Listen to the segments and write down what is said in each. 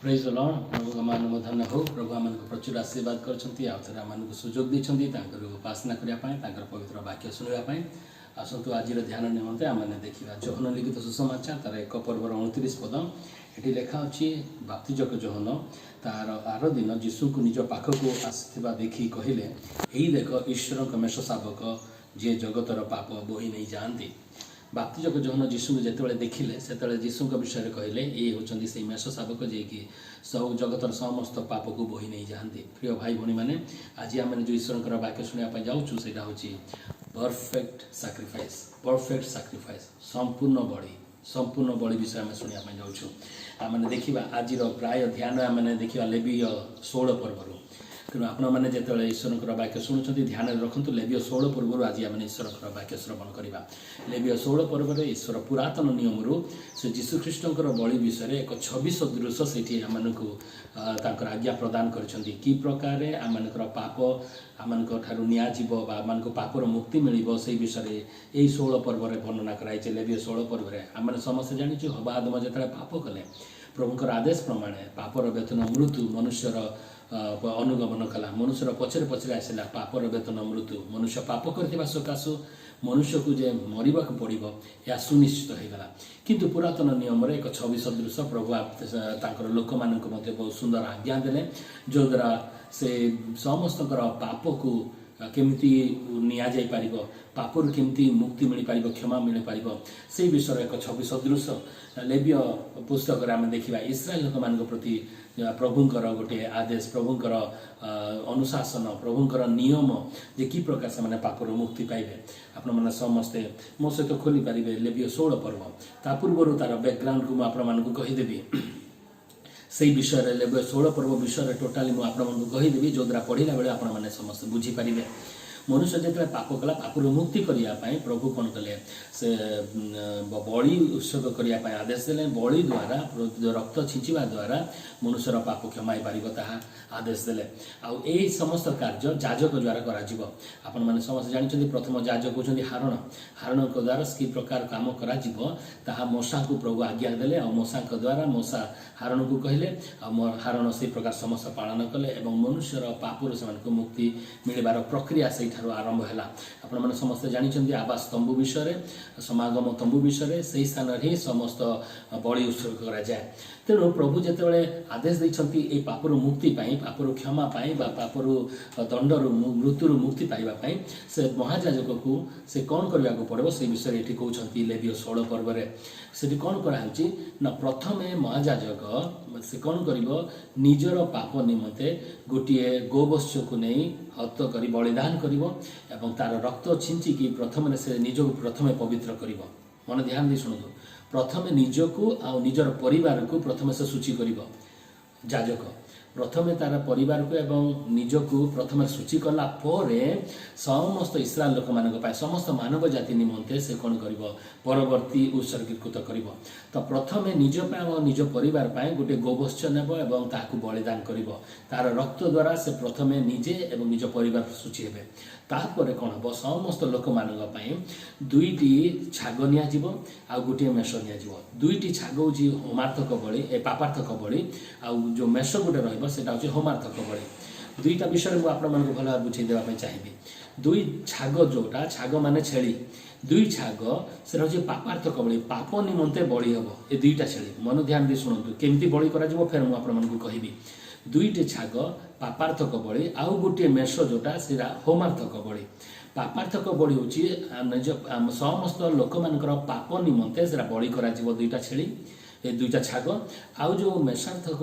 Praise the Lord. प्रभु मान धन्य हो। प्रभु आम प्रचुर आशीर्वाद कर आम सुजोग देते उपासना करने पवित्र वाक्य शुणापी। आसतु आज ध्यान निमंते आम देखा जोहन लिखित सुसमाचार तार 1 पर्वर 29 पद। ये लेखा अच्छी बाप्तिजक जोहन तार आर दिन जीशु को निज पाखक आसवा देखी कहले, यही देख ईश्वर मेष शावक जी जगतर पाप बोही नहीं जाती। बाप्तिजक जोहन जीशु को जिते देखिले से जीशु विषय कहले ये होती से मेष शावक जी कि सब जगतर समस्त पाप को बोही नहीं जाती। प्रिय भाई भौणी मैंने आज आम जो ईश्वर वाक्य शुणापी जाऊँ से परफेक्ट सैक्रिफाइस संपूर्ण बलि विषय आम शुणापी जाऊँ। आम देखा आज प्राय ध्यान आम देखा लेवीय 16 पर्वर। तेणु आपने जो ईश्वर वाक्य शुणुंट ध्यान रखु। लेवीय 16 पर्वर आज आम ईश्वर वाक्य श्रवण करवा। लेवीय 16 पर्वर ईश्वर पुरातन नियम से जीशुख्रीष्ट बलि विषय एक छवि सदृश से आमको आज्ञा प्रदान कर प्रकार आमर पाप आम निजीव आम पापर मुक्ति मिल से विषय यही 16 पर्व वर्णना कराई। लेवीय 16 पर्व आम समस्त जाचु हवा आदम जो पाप कले प्रभुंर आदेश प्रमाण पापर वेतन मृत्यु मनुष्यर अनुगमन कला। मनुष्यर पचरे पचरे आसला पापर वेतन मृत्यु। मनुष्य पाप करथिबा सकाशु मनुष्य को जे मरिबा पड़ो यह सुनिश्चित होगला। किंतु पुरातन नियम एक छवि सदृश प्रभु तांकर लोक मान बहुत सुंदर आज्ञा देले जो द्वारा से समस्त पाप को केमिति निया जाई पारिबो, पापर केमिति मुक्ति मिल पार, क्षमा मिल पार से विषय एक छवि सदृश लेवीय पुस्तक आम देखा। इस्राएल लोक मान प्रति प्रभुंकर गोटे आदेश, प्रभुंकर अनुशासन, प्रभुंकर नियम जे कि प्रकार से पापर मुक्ति पाइबे। आपण मैंने समस्ते मो सहित खोली पारे लेवीय 16 पर्व। ता पूर्व तार बैकग्राउंड को मुझे कहीदेवी से विषय लेवीय 16 पर्व विषय टोटाली मुझे कहीदेवी जो द्वारा पढ़ला बेले आपने समस्त बुझीपारे। मनुष्य जो पाप कला पापर मुक्ति करने प्रभु कौन कले से बलि उत्सर्ग करने आदेश देले। बलि द्वारा रक्त छिंचा द्वारा मनुष्यर पाप क्षमाई पार आदेश देले। आउ यही समस्त कार्य जाजक द्वारा कर समस्त जानते। प्रथम जाजक होती हारण द्वारा कि प्रकार काम करा मशा को प्रभु आज्ञा देले। मशा द्वारा मशा हारण को कहले हारण से प्रकार समस्त पालन कले और मनुष्यर पापर से मुक्ति मिलबार प्रक्रिया से आरंभ है। आपण समस्त जानते आवास तंबू विषय समागम तंबू विषय से स्थान ही समस्त बलि उत्सर्ग करा जाए। तेणु प्रभु जिते आदेश देते ये पापर मुक्ति पापर क्षमा पापर दंडर मृत्यु मुक्ति पाइबापी से महाजाजक को से कौन करने को पड़ो से विषय ये कहते लेवीय 16 पर्व से कौन कराई ना प्रथम महाजाजक से कौन कर निजर पाप निमंते गोटे गोवत्स को नहीं हत कर बलिदान कर तार रक्त छिंचिकी प्रथम से निज प्रथम पवित्र कर। मन ध्यान दी शुणु। प्रथम निजको आ निजर परिवार को प्रथम से सूची कर जाजक प्रथम तार परिवार को एवं निजको प्रथम सूची कला समस्त इस्राएल लोक मान समस्त मानव जाति निमंते से कौन कर परवर्ती उत्सर्गीकृत कर। तो प्रथम निज निज परिवार गोटे गोवत्स नेब और ताकू बलिदान कर तार रक्त द्वारा से प्रथम निजे एवं निज परिवार सूची हे। तापर कौन हम समस्त लोक मान दुईटी छाग नि गोटे मेष नि दुईटी छाग हूँ होमार्थक बलि पापार्थक बलि आउ जो मेष गोटे रहा हूँ होमार्थक बलि। दुईटा विषय मुझे आपण मानक भल भाव बुझे देवाई चाहिए। दुई छाग जोटा छाग माने छेली दुई छाग से हूँ पापार्थक बलि पाप निमंते बलि हम ये दुईटा छेली। मन ध्यान दी शुणु केमती बलि कर फेर मुझे कहबी। दुईटे छाग पापार्थक बलि आउ गोटे मेष जोटा से होमार्थक बलि। पापार्थक बलि हूँ समस्त लोक मान पाप निमंते से बलि कर दुईटा छेली ये दुईटा छाग आउ जो मेषार्थक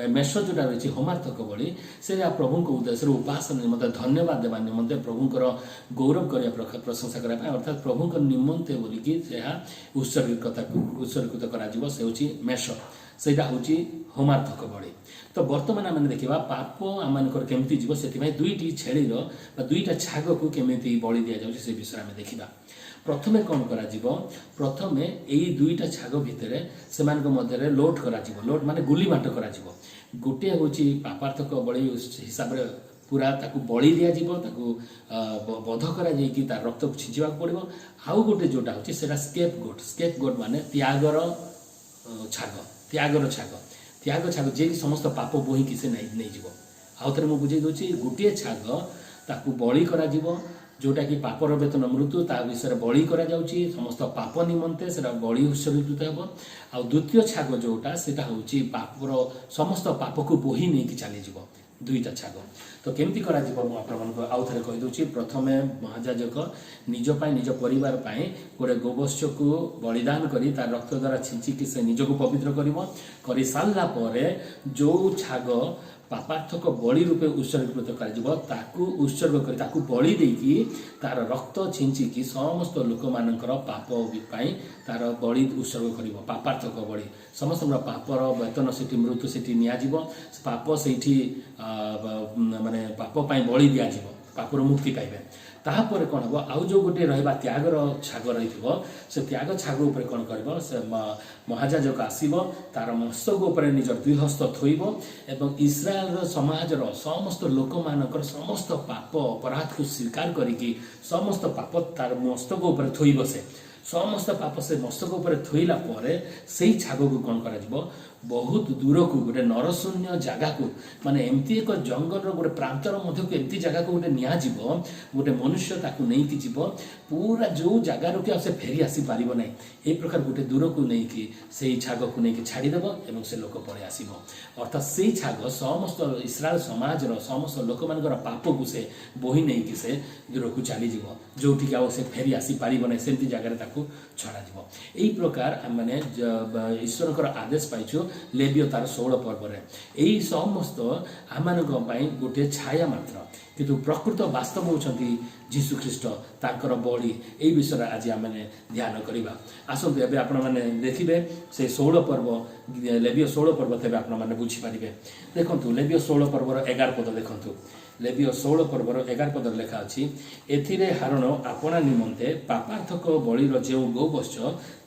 मेष जोटा रही होमार्थक बलि से प्रभु को उद्देश्य उपासना निमंते धन्यवाद देवा निमंते प्रभुंर गौरव करने प्रशंसा करने अर्थात प्रभु निमंते बोलिकी उत्सर्गित कर से हूँ मेष सेटा हूँ होमार्थक बलि। तो बर्तमान आम देखा पाप आमर केमती जीव से दुईटी छेलीर दुईटा छाग को केमी बलि दि जाए से विषय आम देखा। प्रथमे कौन करा प्रथमे यही दुईटा छाग भितर से मध्य लोट करा लोट माने गुली बांट करा गोटे हूँ पापार्थक बलि हिसाब से पूरा ताकू बलि दि जाए बध कर तार रक्त छिंचा पड़ो। आउ गोटे जोटा हूँ स्केप गोट माने त्यागर छाग त्याग छाग जे समस्त पाप बोहिकी से नहीं जीव आउ थे मुझे बुझे दूसरी गोटे छाग ताकू बलि करा जोटा कि पापर वेतन मृत्यु ता विषय बलि करा जाउची समस्त पाप निमंते से बलि उत्सर्गित हे आ द्वितीय छाग जोटा से पापर समस्त पाप को बोही नहीं कि चली जीव दुईटा छाग तो केमती करा आउ थे कहीदे प्रथम महाजाजक निज निज परिवार गोटे गोवत्स को बलिदान करी तार रक्त द्वारा छींचिकी से निजक पवित्र कर सारा जो छाग पापार्थक बलि रूपे उत्सर्गीकृत उत्सर्ग कर बलि देकी तार रक्त छींचिकी समस्त लोक मानकर पाप तार बलि उत्सर्ग कर पापार्थक बलि समस्त पापर वेतन से मृत्यु से नियाजिव पाप से माने पाप बलि दिज्व पापर मुक्ति पाइबे तापर कौन हम आउ जो गोटे रहा त्यागर छाग रही से त्याग छाग उपर कौन कर से महाजाजक आसब तार मस्तक उपर निज दुई हस्त थोब एवं इस्राएल समाजर समस्त लोक मानकर समस्त पाप अपराध को स्वीकार करिकी समस्त पाप तार मस्तक उपर थोब से समस्त पाप से मस्तक उपर थोइला परे से छाग को कौन कर बहुत दूर को गोटे नरशून्य जगह को माने एमती एक जंगल गोटे प्रांतर मध्य को एमती जगह को गोटे नियाजिव गोटे मनुष्य ताकू नहीं कि जीव पूरा जो जगार कि से फेरी आसी पार ना यही प्रकार गोटे दूर को लेकिन से छाग को लेकिन छाड़देव और से लोक पलि आसब अर्थात से छाग समस्त इस्राएल समाजर समस्त लोक मान पाप को से बोही नहीं कि से दूर को चलीज जो से फेरी आसी पार ना से जगह छड़ा यही प्रकार मैंने ईश्वर आदेश पाइछु लेबियो तार 16 पर्व यही समस्त आम गोटे छाया मात्र किंतु प्रकृत वास्तव होती जीशु ख्रीष्ट तांकर बलि यही विषय आज आम ध्यान करवा आसतु एवं आपण मैंने देखिए से 16 पर्व लेबियो 16 पर्व थे आपने बुझीपारे देखु लेबियो 16 पर्वर 11 पद देखु लेबियो 16 पर्वर 11 पद लेखा अच्छी एथिरे हारण आपणा निमंते पापार्थक बलिर जो गोवत्स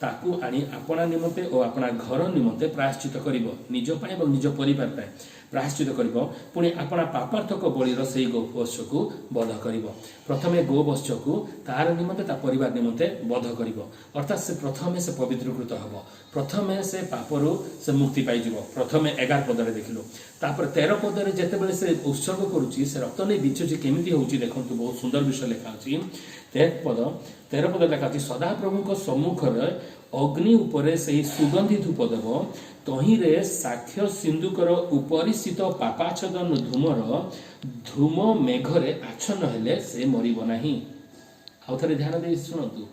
ताकू आनी आपणा निमंते और आपणा घर निमंते प्रायश्चित करिवो निज पाए और निज परिवार पाए प्रायश्चित करिवो पुणी आपणा पापार्थक बलिर से गोवत्स को बध करिवो प्रथमे गोवत्स को तार निमंते ता परिवार निमंते बध करिवो अर्थात से प्रथमे से पवित्रकृत हबो प्रथमे से पापरु से मुक्ति पाई जिवो प्रथमे 11 पदरे देखिलो तापर 13 पदरे जेतेबेले से उत्सर्ग करूची से रक्त नहीं बिछुची केमिति होउची देखंतु बहुत सुंदर विषय लेखा अछि 13 पद लेखा अछि सदा प्रभु को सम्मुख रे अग्नि उपरे से सुगंधि धूप देव तहिरे साक्ष्य सिंधुकर उपरिस्थित पापाच्छदन धूमर धूम मेघरे आच्छन्न हेले से मरिब नाही आउ थे ध्यान दे शुणु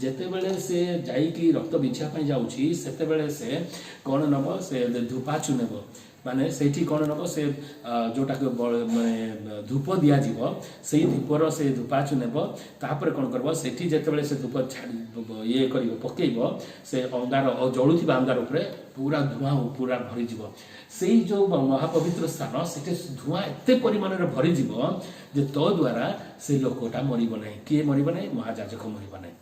जेतेबेले से जाइकी रक्त बिछा जाऊँगी सेतेबेले से कौन नब से धूपाचु नेब माने सेठी कौन नब से जोटा माने धूप दिज्व से धूपर से धूपाचु नेब तापर कौन करब सेठी जेतेबेले से धूप ये कर पकेब से अंगार जलुवा अंगार उपरे पूरा धूआं पूरा भरीज से जो महापवित्र स्थान से धूआं एत परिमाण भरीज जे तो द्वारा से लोकटा मरब ना किए मरब ना महाजाजक मरब ना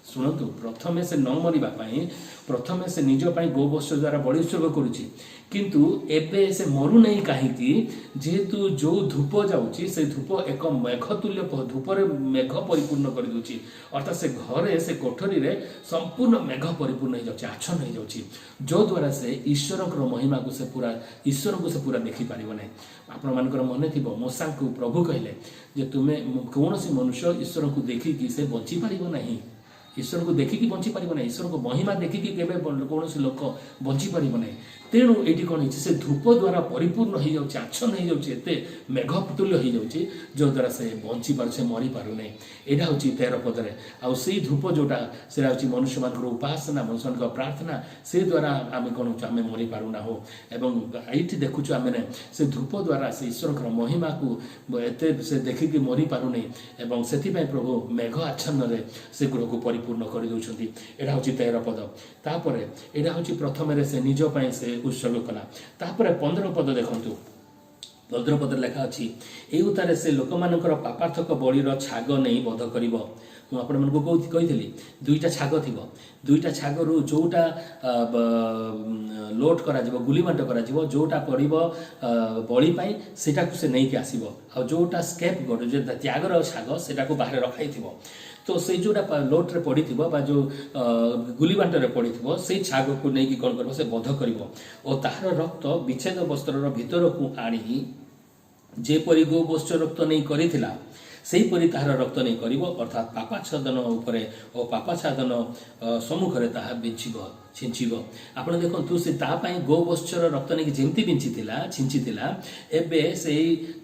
शुणु प्रथमे से न मरवाई प्रथमे से निज गोवत्स द्वारा बलि उत्सर्ग करुच्ची किंतु एबे से मरु नहीं कहीं जेहेतु जो धूप जाऊँगी से धूप एक मेघ तुल्य धूपर मेघ परिपूर्ण कर दूची अर्थात से घरे से कोठरी रे संपूर्ण मेघ परिपूर्ण हो आच्छन्न हो जाऊँगी जो द्वारा से ईश्वर महिमा को से पूरा ईश्वर को से पूरा देखी पार ना आपण मानकर मन थी मूसा को प्रभु कहले तुम्हें कौन सी मनुष्य ईश्वर को देखिकी से बची पार नहीं ईश्वर को देखिकी बंची पार ना ईश्वर को महिमा देखिकी केवे कौन लोक बंची पार ना तेणु ये कौन हो से धूप द्वारा परिपूर्ण हो जाए आच्छन्न हो जाए मेघ तुल्य हो जाए जो द्वारा से बंची पार से मरी पार ना यहाँ हूँ 13 पदरे आउ से धूप जोटा से हूँ मनुष्य मान उपासना मनुष्य मान प्रार्थना से द्वारा आम कौन आम मरी पारूना हो एवं ये देखुचु आम से धूप द्वारा से ईश्वर महिमा को एत से देखिकी मरी पारूनी एवं से प्रभु मेघ आच्छन्न से गृह को परिपूर्ण कर दौरान यहाँ हूँ 13 पद तापर यहाँ हूँ प्रथम से निजपाई से उत्सर्ग कला तापर 15 पद देखंतु 15 पद लेखा अच्छी यही उतारे से लोक मानकर पापार्थक बलिर छाग नहीं बध कर मुझे कही दुईटा छाग थी दुईटा छाग रु जोटा लोड कर गुलीमाट कर जोटा पड़ो बलिपाई से नहीं आसब जोटा स्केप गोट जो त्यागर छाग से बाहर रखाई तो से जोटा लोट्रे पड़ी जो गुली बांटरे पड़ी से छाग को लेकिन कौन कर बध कर तार रक्त विच्छेद वस्त्र भितर को आनी जेपरी गो गोष्ठ रक्त नहीं करिथिला सेहीपरि ताहार रक्त नहीं करिब अर्थात पापाच्छादन उपरे और पापाच्छादन सम्मुख में ताहा बिंचिब छिंचिब आपण देखु से गो गोष्ठर रक्त नहीं जमती बिंचिथिला छिंचिथिला एबे से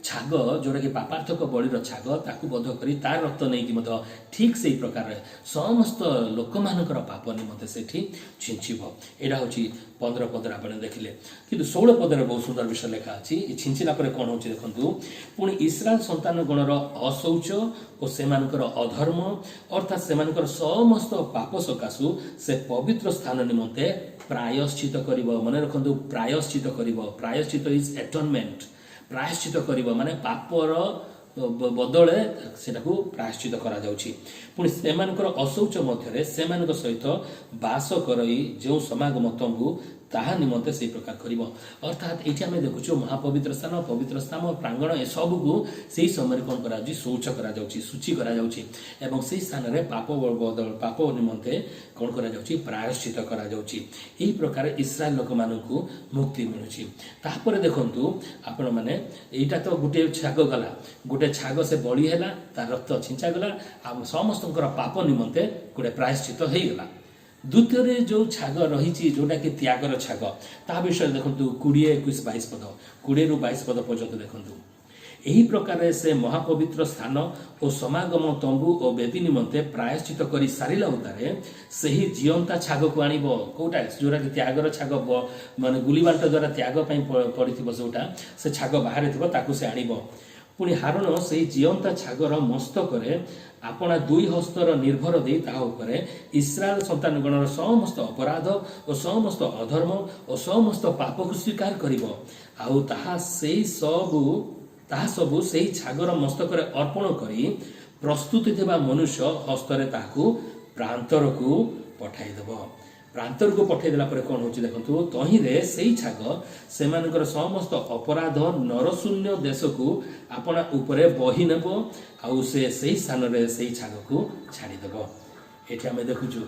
छाग जोटा कि पापार्थक बलिर छाग ताकू बध करी तार रक्त नहीं कि ठीक से प्रकार समस्त लोक मानकर पाप निमंते से छिंचिब एटा होची 15 पदर आप देखिले कि 16 पदर बहुत सुंदर विषय लिखा अच्छी छिंचिला पर कौन होची देखंतु पुणी इस्राएल संतान गणर असौच और सेमानकर अधर्म अर्थात सेमानकर समस्त पाप सकाशु से पवित्र स्थान निमंते प्रायश्चित करिवो मन रखंतु प्रायश्चित करिवो प्रायश्चित इज एटोनमेंट प्रायश्चित करिवो माने पापर बदले से प्रायश्चित करा जाउछि पुणी सेमानकर असौच मध्यरे सेमानक सहित बास करई जो समागम तंबु ताहा निमंते से प्रकार करिवो अर्थात एठी आमे देखुछु महापवित्र स्थान प्रांगण ए सब को सेही समय कोन करा जाउछि शौच करा जाउछि सूची करा जाउछि एवं सेही स्थान रे पाप बदल पाप निमंते कोन करा जाउछि प्रायश्चित करा जाउछि एही प्रकार इस्राएल लोक मानकु मुक्ति मिलुछि तापर देखंतु आपण माने एटा तो गुटे छाग गला गुटे छाग से बळी हैला तार रक्त छिंचा गला आ समस्तंकर पाप निमंते गुटे प्रायश्चित हेई गला द्वितीय जो छाग रही जोटा कि त्यागर छाग ता विषय देखु 20 21 22 पद 20 रु 22 पद पर्यंत देखु यही प्रकार से महापवित्र स्थान और समागम तंबू और बेदी निमंते प्रायश्चित कर सारा उतारे से ही जीवंता छाग को आण कौटा जोटा कि त्यागर छाग माने गुली बांट द्वारा त्याग पड़ी जोटा से छाग बाहर थी से आण पुणी हारण से जीवंता छागर मस्तक आपणा दुई हस्तर निर्भर दे इस्राएल संतान गणर समस्त अपराध और समस्त अधर्म और समस्त पाप को स्वीकार करा सबू से छागर मस्तक अर्पण करी प्रस्तुत थिबा मनुष्य हस्तरे ताकू प्रांतर को पठाईदेव प्रांतर को पठाईदेला कौन होची देखंतु तहिरे सेही छाग सेमानकर समस्त अपराध नरशून्य देश को आपना उपरे बही नेब आउ से सेही स्थान रे सेही छाग को छाड़ीदेव एठी आमे देखुछु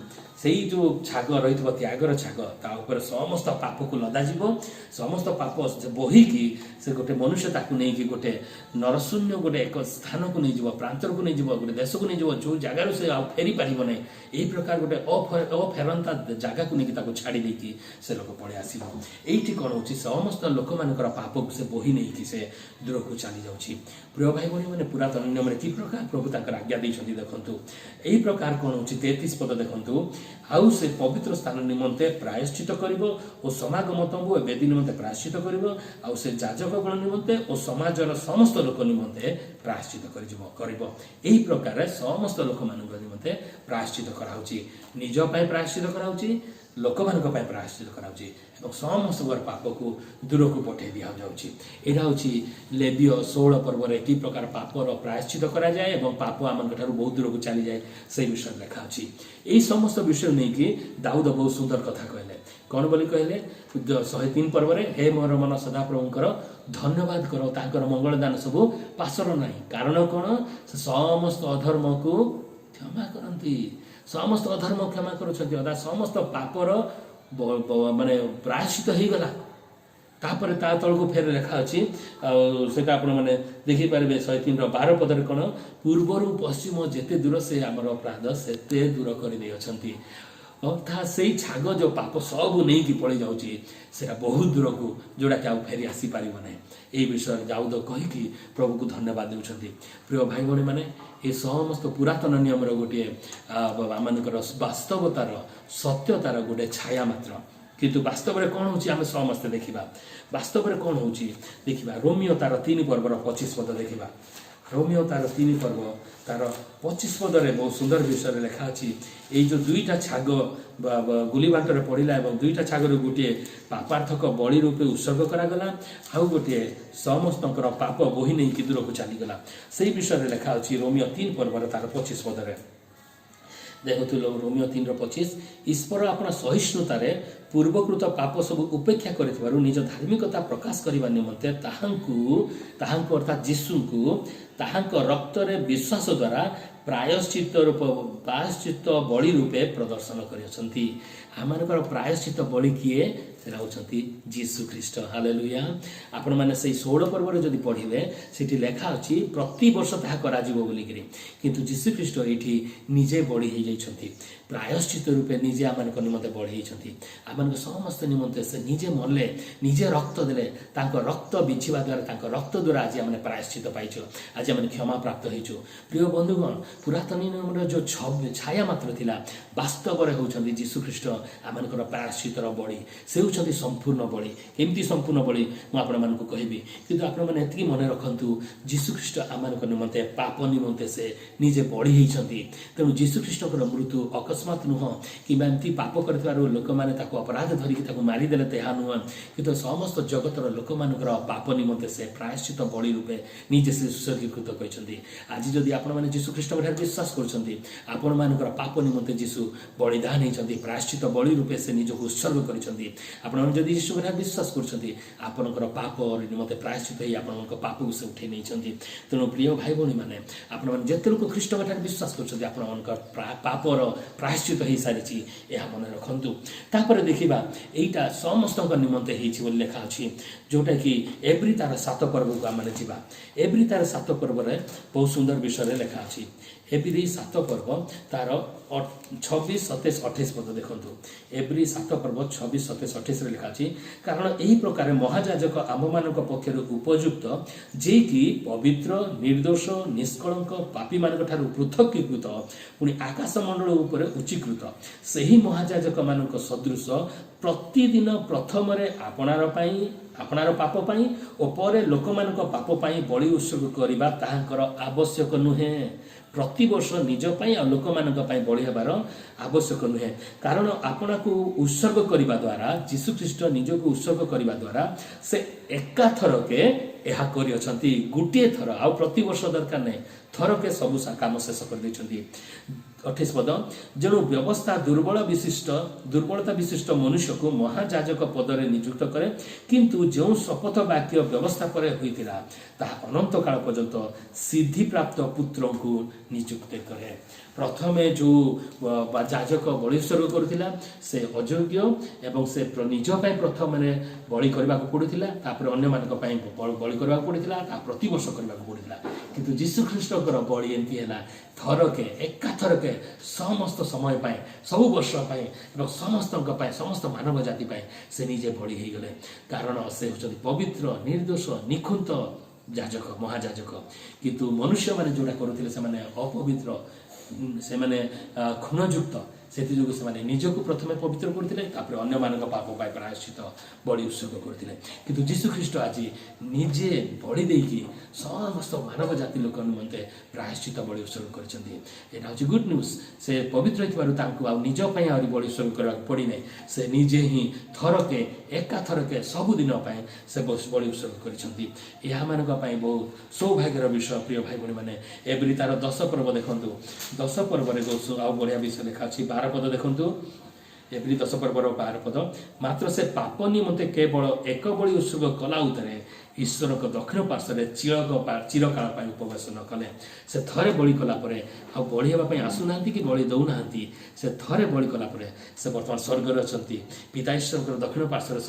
सेही जो छाग रही त्यागर छाग ता ऊपर समस्त पाप को लदा जीवो समस्त पाप बही की से गोटे मनुष्य ताकू नहीं कि गोटे नरशून्य गोटे एक स्थान को नहीं जीवो प्रांतर को नहीं जीवो गोटे देश को नहीं जीवो जो जगार से आ फेरी पारिबो नै एही प्रकार गोटे अफेरंता जगह को नहीं ताकू छाड़ी देकी से लोक पळे आसीबो एठी कोन होची समस्त लोक मानकर पाप को से बही नहीं कि से दूर को चली जाउची प्रिय भाई बहनी माने पुरातन नियम रे कि प्रकार प्रभु ताकर आज्ञा दैछथि देखंतु एही प्रकार कोन होची 33 पद देखंतु आउ से पवित्र स्थान निमंते प्रायश्चित करिवो और समागम तंबू बेदी निमंते प्रायश्चित करिवो आउ से याजक गण निमंते और समाजर समस्त लोक निमंते प्रायश्चित करिवो एही प्रकार समस्त लोक मानक निमंते प्रायश्चित कराउची निज पय प्रायश्चित कराउची लोक मानक पय प्रायश्चित कराउची एवं समस्त पाप को दूर को पठे दिया जाउची एटा होची लेवीय 16 पर्व रे की प्रकार पापर प्रायश्चित करा जाए एवं पाप आमन ठारू बहुत दूर को चली जाए से विषय लिखा अछि एही समस्त विषय नै कि दाऊद बहुत सुंदर कथा कहले कौन बोली कहले 103 पर्व रे हे मोर मन सदा प्रभुकर धन्यवाद करो ताकर मंगल दान सब पासर नाही कारण कोन समस्त अधर्म को क्षमा करंती समस्त अधर्म क्षमा करुछंती अदा समस्त पापर माने प्रायश्चित हो गला तापर ता तल को फेर रेखा अछि सेटा आपण माने देखि पारबे 103 रो 12 पदर कोन पूर्वरु पश्चिम जेते दूर से हमर अपराध सेते दूर करि दे अछंती अर्थात से छाग जो पाप सब नहीं कि पड़े जाउची सेटा बहुत दूर को जोड़ा कि फेरी आसी पारिबो नै एई विषय दाऊद कहिकी प्रभु को धन्यवाद देउछंती प्रिय भाई भणी माने ए समस्त पुरातन नियम रो गोटे आमनकर वास्तवतार सत्यतार गोटे छाया मात्र किंतु वास्तव में कौन होची आमे समस्त देखिबा वास्तव में कौन होची देखिबा रोमियो तार 3 पर्वर 25 पद देखिबा रोमियो तार 3 पर्व तार 25 पद रे बहुत सुंदर विषय लिखा अछि ए जो दुईटा छाग गुली बांटरे पड़िला एवं दुईटा छाग रे गोटे पापार्थक बलि रूपे उत्सर्ग करा गला आउ गोटे समस्तंकर पाप बोही नै कि दूर को चली गला सेही विषय लिखा अछि रोमियो 3 पर्व तार 25 पद रे देखुथिलो रोमियो 3 रो 25 ईश्वर अपना सहिष्णुतारे ପୂର୍ବକୃତ ପାପ ସବୁ ଉପେକ୍ଷା କରିଥିବାରୁ ନିଜ ଧାର୍ମିକତା ପ୍ରକାଶ କରିବା ନିମନ୍ତେ ତାହାଙ୍କୁ ଅର୍ଥାତ୍ ଯୀଶୁଙ୍କୁ ତାହାଙ୍କ ରକ୍ତରେ ବିଶ୍ୱାସ ଦ୍ୱାରା ପ୍ରାୟଶ୍ଚିତ ବଳି ରୂପେ ପ୍ରଦର୍ଶନ କରିଅଛନ୍ତି। ଆମମାନଙ୍କର ପ୍ରାୟଶ୍ଚିତ ବଳି କିଏ? ସେଟା ହେଉଛନ୍ତି ଯୀଶୁ ଖ୍ରୀଷ୍ଟ। ହାଲେଲୁୟା। ଆପଣମାନେ ସେଇ 16 ପର୍ବରେ ଯଦି ପଢ଼ିବେ ସେଠି ଲେଖା ଅଛି ପ୍ରତିବର୍ଷ ତାହା କରାଯିବ ବୋଲିକିରି, କିନ୍ତୁ ଯୀଶୁ ଖ୍ରୀଷ୍ଟ ଏଇଠି ନିଜେ ବଳି ହେଇଯାଇଛନ୍ତି, ପ୍ରାୟଶ୍ଚିତ ରୂପେ ନିଜେ ଆମମାନଙ୍କ ନିମନ୍ତେ ବଳି ହେଇଛନ୍ତି। ଆମମାନଙ୍କ ସମସ୍ତ ନିମନ୍ତେ ସେ ନିଜେ ମଲେ, ନିଜେ ରକ୍ତ ଦେଲେ, ତାଙ୍କ ରକ୍ତ ବିଛିବା ଦ୍ୱାରା, ତାଙ୍କ ରକ୍ତ ଦ୍ୱାରା ଆଜି ଆମେ ପ୍ରାୟଶ୍ଚିତ ପାଇଛୁ, ଆଜି ଆମେ କ୍ଷମା ପ୍ରାପ୍ତ ହେଇଛୁ। ପ୍ରିୟ ବନ୍ଧୁଗଣ, ପୁରାତନ ନିୟମର ଯେଉଁ ଛାୟା ମାତ୍ର ଥିଲା, ବାସ୍ତବରେ ହେଉଛନ୍ତି ଯୀଶୁ ଖ୍ରୀଷ୍ଟ ଆମମାନଙ୍କର ପ୍ରାୟଶ୍ଚିତର ବଳି। ସେ ହେଉଛନ୍ତି ସମ୍ପୂର୍ଣ୍ଣ ବଳି। କେମିତି ସମ୍ପୂର୍ଣ୍ଣ ବଳି ମୁଁ ଆପଣମାନଙ୍କୁ କହିବି, କିନ୍ତୁ ଆପଣମାନେ ଏତିକି ମନେ ରଖନ୍ତୁ, ଯୀଶୁ ଖ୍ରୀଷ୍ଟ ଆମମାନଙ୍କ ନିମନ୍ତେ ପାପ ନିମନ୍ତେ ସେ ନିଜେ ବଳି ହେଇଛନ୍ତି। ତେଣୁ ଯୀଶୁ ଖ୍ରୀଷ୍ଟଙ୍କର ମୃତ୍ୟୁ ଅକସ୍ମାତ ନୁହଁ, କିମ୍ବା ଏମିତି ପାପ କରିଥିବାରୁ ଲୋକମାନେ ତାକୁ ଅପରାଧ ଧରିକି ତାକୁ ମାରିଦେଲେ, ତାହା ନୁହଁ। କିନ୍ତୁ ସମସ୍ତ ଜଗତର ଲୋକମାନଙ୍କର ପାପ ନିମନ୍ତେ ସେ ପ୍ରାୟଶ୍ଚିତ ବଳି ରୂପେ ନିଜେ ସେ ଉତ୍ସର୍ଗୀକୃତ କରିଛନ୍ତି। ଆଜି ଯଦି ଆପଣମାନେ ଯୀଶୁ ଖ୍ରୀଷ୍ଟଙ୍କ ଠାରେ ବିଶ୍ୱାସ କରୁଛନ୍ତି, ଆପଣମାନଙ୍କର ପାପ ନିମନ୍ତେ ଯୀଶୁ ବଳିଦାନ ହେଇଛନ୍ତି, ପ୍ରାୟଶ୍ଚିତ ବଳି ରୂପେ ସେ ନିଜକୁ ଉତ୍ସର୍ଗ କରିଛନ୍ତି। ଆପଣମାନେ ଯଦି ଯୀଶୁଙ୍କ ଠାରେ ବିଶ୍ୱାସ କରୁଛନ୍ତି, ଆପଣଙ୍କର ପାପ ନିମନ୍ତେ ପ୍ରାୟଶ୍ଚିତ ହେଇ ଆପଣଙ୍କ ପାପକୁ ସେ ଉଠେଇ ନେଇଛନ୍ତି। ତେଣୁ ପ୍ରିୟ ଭାଇ ଭଉଣୀମାନେ, ଆପଣମାନେ ଯେତେ ଲୋକ ଖ୍ରୀଷ୍ଟଙ୍କ ଠାରେ ବିଶ୍ୱାସ କରୁଛନ୍ତି, ଆପଣମାନଙ୍କ ପାପର ପ୍ରାୟଶ୍ଚିତ ହେଇସାରିଛି, ଏହା ମନେ ରଖନ୍ତୁ। ତାପରେ ଦେଖିବା, ଏଇଟା ସମସ୍ତଙ୍କ ନିମନ୍ତେ ହେଇଛି ବୋଲି ଲେଖା ଅଛି, ଯେଉଁଟାକି ଏବ୍ରୀ ତାର 7 ପର୍ବକୁ ଆମେ ଯିବା। ଏବ୍ରୀ ତାର 7 ପର୍ବରେ ବହୁତ ସୁନ୍ଦର ବିଷୟରେ ଲେଖା ଅଛି। ଏବ୍ରୀ 7 ପର୍ବ ତାର 26, 27, 28 ପଦ ଦେଖନ୍ତୁ। ଏବ୍ରୀ 7 ପର୍ବ 26, 27, 28 ଲେଖା ଅଛି, କାରଣ ଏହି ପ୍ରକାର ମହାଯାଜକ ଆମମାନଙ୍କ ପକ୍ଷରୁ ଉପଯୁକ୍ତ, ଯିଏକି ପବିତ୍ର, ନିର୍ଦ୍ଦୋଷ, ନିଷ୍କଳଙ୍କ, ପାପୀମାନଙ୍କ ଠାରୁ ପୃଥକୀକୃତ, ପୁଣି ଆକାଶମଣ୍ଡଳ ଉପରେ ଉଚ୍ଚୀକୃତ, ସେହି ମହାଯାଜକମାନଙ୍କ ସଦୃଶ ପ୍ରତିଦିନ ପ୍ରଥମରେ ଆପଣାର ପାପ ପାଇଁ ଓ ପରେ ଲୋକମାନଙ୍କ ପାପ ପାଇଁ ବଳି ଉତ୍ସର୍ଗ କରିବା ତାହାଙ୍କର ଆବଶ୍ୟକ ନୁହେଁ। ପ୍ରତିବର୍ଷ ନିଜ ପାଇଁ ଆଉ ଲୋକମାନଙ୍କ ପାଇଁ ବଳି ହେବାର ଆବଶ୍ୟକ ନୁହେଁ, କାରଣ ଆପଣାକୁ ଉତ୍ସର୍ଗ କରିବା ଦ୍ୱାରା, ଯୀଶୁଖ୍ରୀଷ୍ଟ ନିଜକୁ ଉତ୍ସର୍ଗ କରିବା ଦ୍ୱାରା ସେ ଏକାଥରକେ ଏହା କରିଅଛନ୍ତି। ଗୋଟିଏ ଥର, ଆଉ ପ୍ରତିବର୍ଷ ଦରକାର ନାହିଁ, ଥରକେ ସବୁ କାମ ଶେଷ କରିଦେଇଛନ୍ତି। 28 ପଦ, ଯେଣୁ ବ୍ୟବସ୍ଥା ଦୁର୍ବଳତା ବିଶିଷ୍ଟ ମନୁଷ୍ୟକୁ ମହାଯାଜକ ପଦରେ ନିଯୁକ୍ତ କରେ, କିନ୍ତୁ ଯେଉଁ ଶପଥ ବାକ୍ୟ ବ୍ୟବସ୍ଥା ପରେ ହୋଇଥିଲା, ତାହା ଅନନ୍ତ କାଳ ପର୍ଯ୍ୟନ୍ତ ସିଦ୍ଧିପ୍ରାପ୍ତ ପୁତ୍ରଙ୍କୁ ନିଯୁକ୍ତ କରେ। ପ୍ରଥମେ ଯେଉଁ ଯାଜକ ବଳି ଉତ୍ସର୍ଗ କରୁଥିଲା, ସେ ଅଯୋଗ୍ୟ ଏବଂ ସେ ନିଜ ପାଇଁ ପ୍ରଥମରେ ବଳି କରିବାକୁ ପଡ଼ୁଥିଲା, ତାପରେ ଅନ୍ୟମାନଙ୍କ ପାଇଁ ବଳି କରିବାକୁ ପଡ଼ିଥିଲା, ତାହା ପ୍ରତିବର୍ଷ କରିବାକୁ ପଡ଼ିଥିଲା। କିନ୍ତୁ ଯୀଶୁଖ୍ରୀଷ୍ଟଙ୍କର ବଳି ଏମିତି ହେଲା, ଥରକେ ଏକାଥରକେ ସମସ୍ତ ସମୟ ପାଇଁ, ସବୁ ବର୍ଷ ପାଇଁ ଏବଂ ସମସ୍ତଙ୍କ ପାଇଁ, ସମସ୍ତ ମାନବ ଜାତି ପାଇଁ ସେ ନିଜେ ବଳି ହେଇଗଲେ। କାରଣ ସେ ହେଉଛନ୍ତି ପବିତ୍ର, ନିର୍ଦ୍ଦୋଷ, ନିଖୁନ୍ତ ଯାଜକ, ମହାଯାଜକ। କିନ୍ତୁ ମନୁଷ୍ୟମାନେ ଯେଉଁଟା କରୁଥିଲେ, ସେମାନେ ଅପବିତ୍ର, ସେମାନେ ଖୁଣଯୁକ୍ତ, ସେଥିଯୋଗୁଁ ସେମାନେ ନିଜକୁ ପ୍ରଥମେ ପବିତ୍ର କରୁଥିଲେ, ତାପରେ ଅନ୍ୟମାନଙ୍କ ପାପ ପାଇଁ ପ୍ରାୟଶ୍ଚିତ ବଳି ଉତ୍ସର୍ଗ କରୁଥିଲେ। କିନ୍ତୁ ଯୀଶୁଖ୍ରୀଷ୍ଟ ଆଜି ନିଜେ ବଳି ଦେଇକି ସମସ୍ତ ମାନବ ଜାତି ଲୋକ ନିମନ୍ତେ ପ୍ରାୟଶ୍ଚିତ ବଳି ଉତ୍ସର୍ଗ କରିଛନ୍ତି। ଏଇଟା ହେଉଛି ଗୁଡ୍ ନ୍ୟୁଜ୍। ସେ ପବିତ୍ର ହୋଇଥିବାରୁ ତାଙ୍କୁ ଆଉ ନିଜ ପାଇଁ ଆହୁରି ବଳି ଉତ୍ସର୍ଗ କରିବାକୁ ପଡ଼ିନାହିଁ। ସେ ନିଜେ ହିଁ ଥରକେ ଏକାଥରକେ ସବୁଦିନ ପାଇଁ ସେ ବଳି ଉତ୍ସର୍ଗ କରିଛନ୍ତି। ଏହାମାନଙ୍କ ପାଇଁ ବହୁତ ସୌଭାଗ୍ୟର ବିଷୟ। ପ୍ରିୟ ଭାଇ ଭଉଣୀମାନେ, ଏବ୍ରୀ ତାର 10 ପର୍ବ ଦେଖନ୍ତୁ। 10 ପର୍ବରେ ଆଉ ବଢ଼ିଆ ବିଷୟ ଲେଖା ଅଛି। 12 ପଦ ଦେଖନ୍ତୁ। ଏବ୍ରୀ 10 ପର୍ବର 12 ପଦ, ମାତ୍ର ସେ ପାପ ନିମନ୍ତେ କେବଳ ଏକ ବଳି ଉତ୍ସର୍ଗ କଲା ଉତ୍ତରେ ଈଶ୍ୱରଙ୍କ ଦକ୍ଷିଣ ପାର୍ଶ୍ୱରେ ଚିରକାଳ ପାଇଁ ଉପବେଶନ କଲେ। ସେ ଥରେ ବଳି କଲା ପରେ ଆଉ ବଳି ହେବା ପାଇଁ ଆସୁନାହାନ୍ତି କି ବଳି ଦେଉନାହାନ୍ତି। ସେ ଥରେ ବଳି କଲା ପରେ ସେ ବର୍ତ୍ତମାନ ସ୍ୱର୍ଗରେ ଅଛନ୍ତି। ପିତା ଈଶ୍ୱରଙ୍କର ଦକ୍ଷିଣ ପାର୍ଶ୍ୱରେ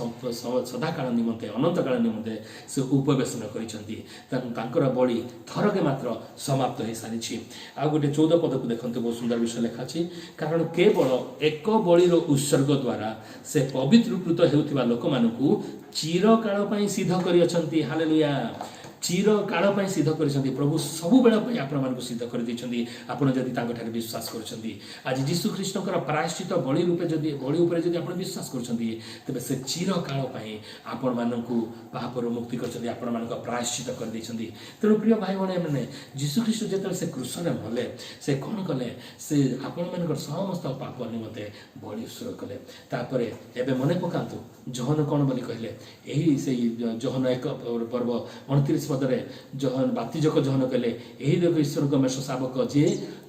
ସଦାକାଳ ନିମନ୍ତେ, ଅନନ୍ତକାଳ ନିମନ୍ତେ ସେ ଉପବେଶନ କରିଛନ୍ତି। ତେଣୁ ତାଙ୍କର ବଳି ଥରକେ ମାତ୍ର ସମାପ୍ତ ହୋଇସାରିଛି। ଆଉ ଗୋଟେ 14 ପଦକୁ ଦେଖନ୍ତୁ, ବହୁତ ସୁନ୍ଦର ବିଷୟ ଲେଖା ଅଛି, କାରଣ କେବଳ ଏକ ବଳିର ଉତ୍ସର୍ଗ ଦ୍ୱାରା ସେ ପବିତ୍ରକୃତ ହେଉଥିବା ଲୋକମାନଙ୍କୁ ଚିରକାଳ ପାଇଁ ସିଦ୍ଧ କରିଅଛନ୍ତି। ହାଲେଲୁୟା। ଚିରକାଳ ପାଇଁ ସିଦ୍ଧ କରିଛନ୍ତି। ପ୍ରଭୁ ସବୁବେଳ ପାଇଁ ଆପଣମାନଙ୍କୁ ସିଦ୍ଧ କରିଦେଇଛନ୍ତି, ଆପଣ ଯଦି ତାଙ୍କଠାରେ ବିଶ୍ୱାସ କରୁଛନ୍ତି। ଆଜି ଯୀଶୁଖ୍ରୀଷ୍ଟଙ୍କର ପ୍ରାୟଶ୍ଚିତ ବଳି ଉପରେ ଯଦି ଆପଣ ବିଶ୍ୱାସ କରୁଛନ୍ତି, ତେବେ ସେ ଚିରକାଳ ପାଇଁ ଆପଣମାନଙ୍କୁ ପାପରୁ ମୁକ୍ତି କରିଛନ୍ତି, ଆପଣମାନଙ୍କ ପ୍ରାୟଶ୍ଚିତ କରିଦେଇଛନ୍ତି। ତେଣୁ ପ୍ରିୟ ଭାଇ ଭଉଣୀମାନେ, ଯୀଶୁଖ୍ରୀଷ୍ଟ ଯେତେବେଳେ ସେ କ୍ରୁଶରେ ମଲେ, ସେ କ'ଣ କଲେ? ସେ ଆପଣମାନଙ୍କର ସମସ୍ତ ପାପ ନିମନ୍ତେ ବଳି ଉତ୍ସର୍ଗ କଲେ। ତାପରେ ଏବେ ମନେ ପକାନ୍ତୁ, ଜହନ କ'ଣ ବୋଲି କହିଲେ? ସେଇ ଜହନ 1 ପର୍ବ 29 ପଦରେ ବାତିଜକ ଜହନ କଲେ, ଏହି ଦେଖ ଈଶ୍ୱରଙ୍କ ମେଷ ଶାବକ, ଯେ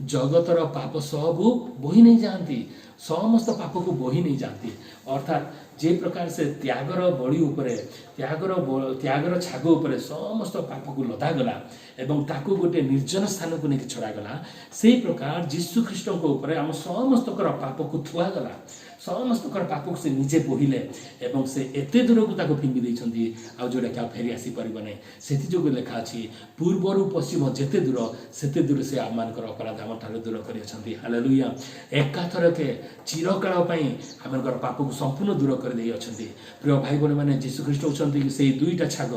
ଜଗତର ପାପ ସବୁ ବୋହି ନେଇଯାଆନ୍ତି, ସମସ୍ତ ପାପକୁ ବୋହି ନେଇଯାଆନ୍ତି। ଅର୍ଥାତ୍ जे प्रकार से त्यागर बड़ी उपरे त्यागर छाग उपरे समस्त पाप को लदा गला एवं ताकू गोटे निर्जन स्थान को लेकिन छड़ागला से प्रकार जीशु ख्रीष्ट उपरे आम समस्त पाप को थुआ गला समस्त पाप को से निजे बोहिले एवं से एते दूर को फिंगी देइछंती आ जोटा क्या फेरी आसी परिबो नै सेति जो लेखा अछि पूर्वरु पश्चिम जेते दूर सेते दूर से आमानकर अपराध आम ठार दूर करि अछंती हालेलुया एकाथर के चिरकाल पई आमानकर पाप को संपूर्ण दूर कर देइ अछंती प्रिय भाई बहन माने यीशु ख्रीष्ट होछंती से दुईटा छाग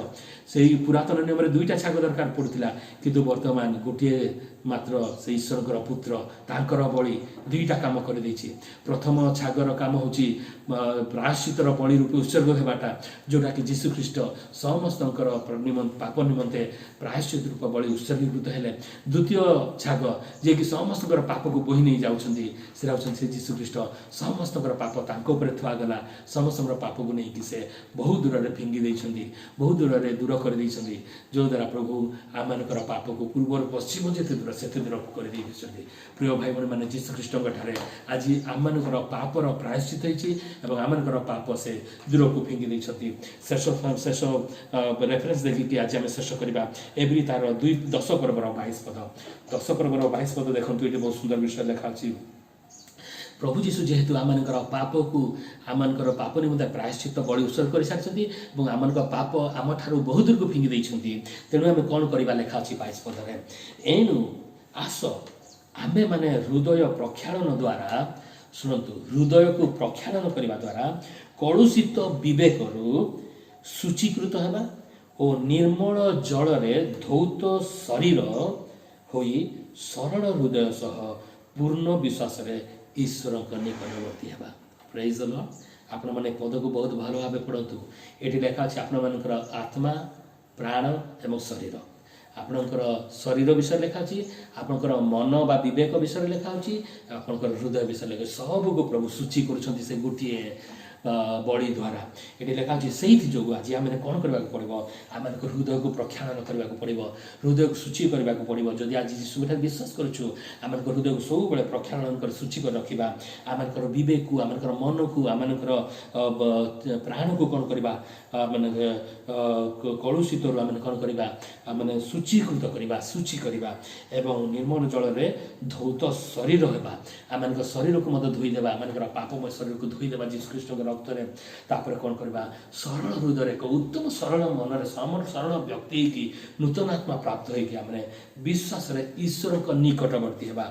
से पुरातन नियम रे दुईटा छाग दरकार पड़ुतिला किंतु वर्तमान गोटे मात्र से ईश्वर पुत्र तांकर बळी दुईटा काम कर देछि प्रथम छागर काम होची प्रायश्चितर बळी रूपे उत्सर्ग हेबाटा जोटा कि यीशु ख्रीष्ट समस्त पाप निमंते प्रायश्चित रूप बळी उत्सर्गीकृत हेले द्वितीय छाग जे कि समस्त पाप को बोही नहीं जाउछंती से राउछंती यीशु ख्रीष्ट समस्त पाप तांको ऊपर थुआ गला समस्त पाप को नहीं कि से बहुत दूर रे फिंगी देइछंती बहुत दूर रे दूर कर देइछंती जो द्वारा प्रभु आमानकर पाप को पूर्व पश्चिम जेते दूर सेते दूर कर देइछंती प्रिय भाई बहन माने यीशु ख्रीष्ट ठारे आज आमानकर पापर प्रायश्चित होइछि एवं आमानकर पाप से दूर को फिंगी देइछंती शेष रेफरेंस देखि कि आज हम शेष करबा एवरी तार 10 पर्वर 22 पद 10 पर्वर 22 पद देखंतु एटी बहुत सुंदर विषय लिखा अछि प्रभु जीशु जेहेतु आमानकर पाप को आमानकर पाप निमंते प्रायश्चित बळी उत्सर्ग कर सारछंती एवं आमानकर पाप आम ठारू बहुत दूर को फिंगी देइछंती तेणु आमे कोन करबा लेखा अछि 22 पद रे एनु आस आमे माने हृदय प्रक्षालन द्वारा सुनंतु हृदय को प्रक्षालन करबा द्वारा कलुषित विवेकरू सूचीकृत हेबा और निर्मल जल रे धौत शरीर होई सरल हृदय सह पूर्ण विश्वास रे ईश्वर निकटवर्ती हेबा प्रेज द लॉर्ड आपण माने पद को बहुत भालो भाबे पढतु एठी लेखा अछि आपण मानकर आत्मा प्राण एवं शरीर आपणकर शरीर विषय लिखा अछि आपणकर मन बा विवेक विषय लिखा अछि आपणकर हृदय विषय लिखा सब को प्रभु सूची करूछंती से गुटिए बड़ी द्वारा ये लिखा अच्छे से जो आज आम कौन करने पड़ो आम हृदय को प्रक्षालन करने पड़ो हृदय को सूची करने पड़ो जदि आज यीशु विश्वास करूँ आम हृदय को सब प्रक्षालन कर सूची कर रखा आमर विवेक को आमर मन को आमर प्राण को कौन करवा माने कलुषित आम कौन करवा माने सूचीकृत करवा सूची करवा एवं निर्मल जल में धौत शरीर होगा आम शरीर को मत धोईदेवा आम पापमय शरीर को धोईदेवा जीशु ख्रीष्ट रक्त रे तापर कौन करवा सरल हृदय एक उत्तम सरल मन सरल व्यक्ति की नूतन आत्मा प्राप्त होगी आम विश्वास रे ईश्वर को निकटवर्ती हेबा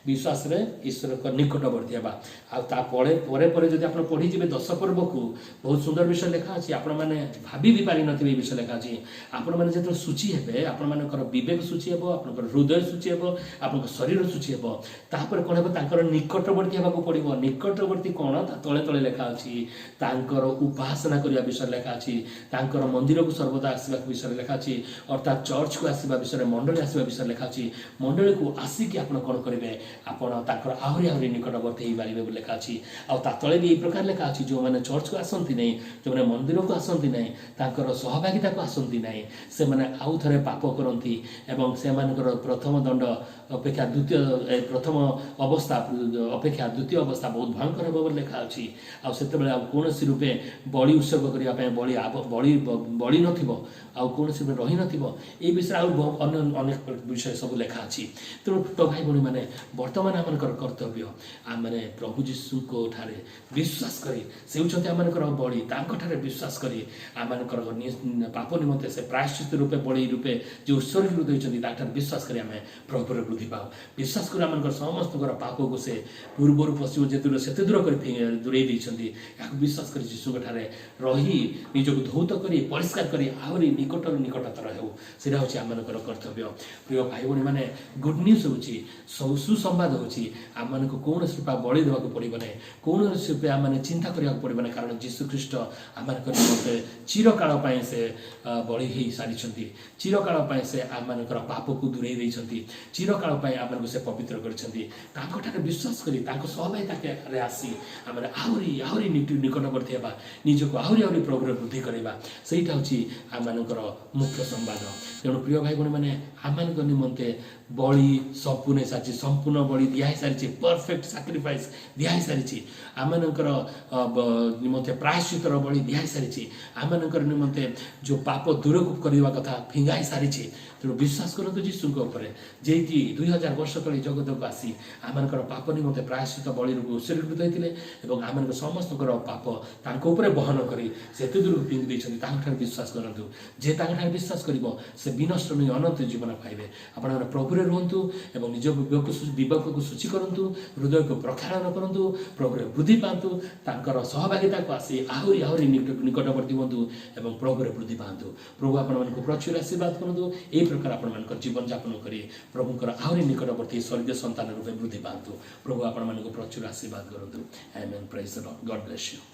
विश्वास रे ईश्वर को निकटवर्ती हेबा आरे जदि आप पढ़ी जी 10 पर्व को बहुत सुंदर विषय लिखा अच्छी आपण मैंने भाभी भी पारि नथिबे विषय लिखा अच्छी आपण मैंने जो सूची हेबे आपण मानकर विवेक सूची हेबो आपनकर हृदय सूची हेबो आपनकर शरीर सूची हेबो तापर कोन हेबो तांकर निकटवर्ती हेबाको पड़िबो निकटवर्ती कोन ता तळे तळे लिखा अछि तांकर उपासना करिया विषय लिखा अछि तांकर मंदिर को सर्वदा आसीबा विषय लिखा अछि अर्थात चर्च को आसीबा विषय मंडली आसीबा विषय लिखा अछि मंडली को आसिकी आपण कोन करिवे आपण तांकर आहरी निकटवर्ती हेइ बारिबे लिखा अछि आ ता तळे भी ए प्रकार लिखा अछि जो माने चर्च को आसंती नै जो माने मंदिर को आसंती नै तांकर सहभागिता को आसंती नै से माने आउ थरे पाप करंती एवं से मानकर प्रथम दंड अपेक्षा द्वितीय प्रथम अवस्था अपेक्षा द्वितीय अवस्था बहुत भयंकर हेबो लिखा अछि आ सेते बेले कौन रूपे बलि उत्सर्ग करने बलि बलि नथिबो आ कौन रही नथिबो ए विषय अनेक विषय सब लिखा अछि तेणु तो भाई भणी माने वर्तमान आमनकर कर्तव्य आम प्रभु जीशु को ठारे विश्वास करी से होचंती आमनकर बलि तांको ठारे विश्वास करी आमनकर पाप निमंते से प्रायश्चित रूपे बलि रूपे जो उत्सर्गीकृत होइचंती ताठार विश्वास करी आमे प्रभु रे वृद्धि पाओ विश्वास करी आमनकर समस्त पाप को से पूर्व पश्चिम जे दूर सेते दूर कर दूरे दैछंती याक विश्वास करी यीशु ठारे रही निजको धौत करी परिष्कार करी आहरी निकटरू निकटतर हेउ सेरा होछि आमनकर कर्तव्य प्रिय भाई भणी माने गुड न्यूज होछि सुसंवाद होछि आमनको कोन रूपा बलि देबाक पड़िबो नै कोन रूपे आमने चिंता करिया पड़िबो नै कारण यीशु ख्रीष्ट आमनकर निमंते चिरकाल पय से बलि हेइ सारिछंती चिरकाल पय से आमनकर पाप को दूरे दैछंती चिरकाल पय आमनको से पवित्र करछंती ताको ठारे विश्वास करी ताको सहभागिता रे आसी आमने आहरी निकटवर्ती हेबा निजको आहुरी आहुरी प्रभुरे वृद्धि करवा सहीटा हूँ आम मुख्य संवाद। तेणु प्रिय भाई भौणी मैंने आम निमंते बलि संपूर्ण सारी संपूर्ण बलि दिखाई सारी परफेक्ट सैक्रिफाइस दिखाई सारी आम निमंते प्रायश्चितर बलि दिखाई सारी आम निमंते जो पाप दूर करने कथा फिंगाई सारी। तेणु विश्वास करते जीशुक जे 2000 वर्ष तले जगत को आसी आम पाप निमंते प्रायश्चित बलि रूप उत्सर्गीकृत होते आम समस्त पाप तांको बहन कर से दूर फिंगी देते विश्वास करूँ जे विश्वास कर से विनष्ट नहीं अनंत जीवन पाइबे। आपण प्रभुरे रुहतु एवं निज विवेक को सूची करूँ हृदय को प्रक्षालन करूँ प्रभुरे वृद्धि पातु तांकर सहभागिता को आसी आहुरी आहुरी निकटवर्ती हूँ एवं प्रभुरे वृद्धि पातु। प्रभु आपण प्रचुर आशीर्वाद करूँ यही प्रकार आपण जीवन यापन कर प्रभुंर आहुरी निकटवर्ती स्वर्गीय संतान रूपे वृद्धि पातु। प्रभु आपण प्रचुर आशीर्वाद करूँ। Amen. Praise the lord. God bless you.